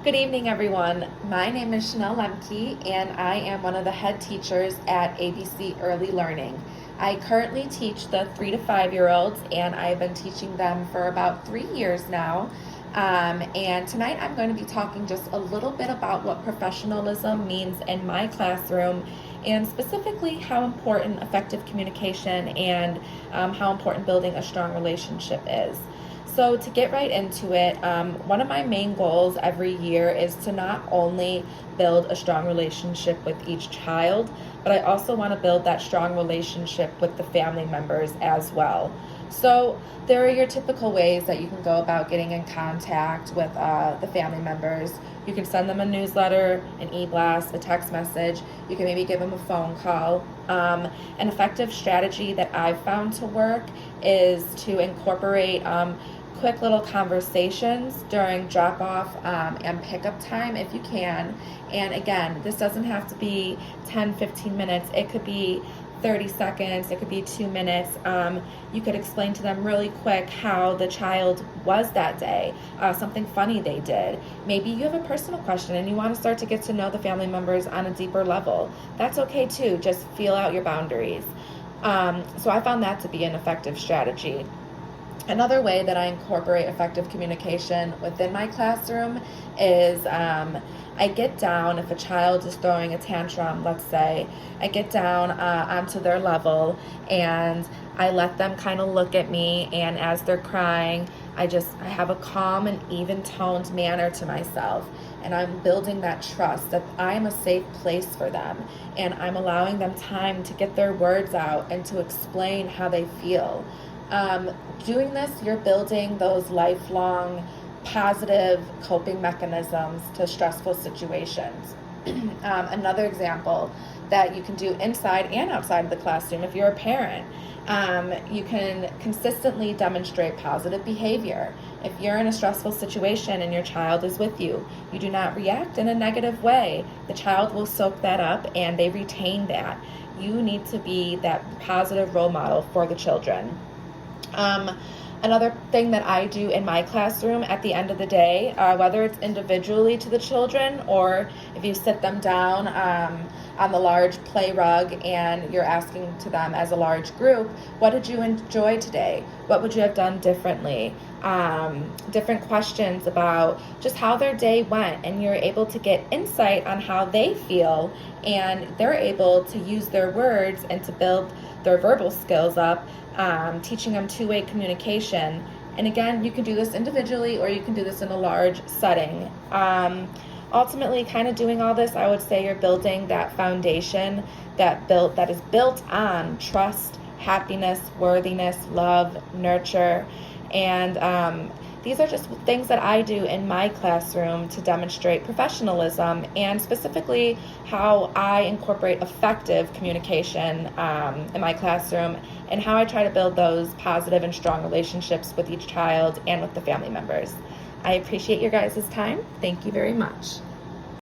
Good evening, everyone. My name is Chanel Lemke, and I am one of the head teachers at ABC Early Learning. I currently teach the 3 to 5-year-olds, and I've been teaching them for about 3 years now. And tonight I'm going to be talking just a little bit about what professionalism means in my classroom, and specifically how important effective communication and how important building a strong relationship is. So to get right into it, one of my main goals every year is to not only build a strong relationship with each child, but I also want to build that strong relationship with the family members as well. So there are your typical ways that you can go about getting in contact with the family members. You can send them a newsletter, an e-blast, a text message. You can maybe give them a phone call. An effective strategy that I've found to work is to incorporate quick little conversations during drop-off and pickup time if you can. And again, this doesn't have to be 10-15 minutes. It could be 30 seconds, it could be 2 minutes. You could explain to them really quick how the child was that day, something funny they did. Maybe you have a personal question and you want to start to get to know the family members on a deeper level. That's okay too, just feel out your boundaries. So I found that to be an effective strategy. Another way that I incorporate effective communication within my classroom is I get down, if a child is throwing a tantrum, let's say, I get down onto their level and I let them kind of look at me, and as they're crying, I have a calm and even toned manner to myself, and I'm building that trust that I'm a safe place for them, and I'm allowing them time to get their words out and to explain how they feel. Doing this, you're building those lifelong positive coping mechanisms to stressful situations. Another example that you can do inside and outside of the classroom, if you're a parent, you can consistently demonstrate positive behavior. If you're in a stressful situation and your child is with you, you do not react in a negative way. The child will soak that up and they retain that. You need to be that positive role model for the children. Another thing that I do in my classroom at the end of the day, whether it's individually to the children or if you sit them down on the large play rug and you're asking to them as a large group, what did you enjoy today? What would you have done differently? Different questions about just how their day went, and you're able to get insight on how they feel, and they're able to use their words and to build their verbal skills up, teaching them two-way communication. And again, you can do this individually or you can do this in a large setting. Ultimately, kind of doing all this, I would say you're building that foundation that is built on trust, happiness, worthiness, love, nurture. And these are just things that I do in my classroom to demonstrate professionalism, and specifically how I incorporate effective communication in my classroom, and how I try to build those positive and strong relationships with each child and with the family members. I appreciate your guys' time. Thank you very much.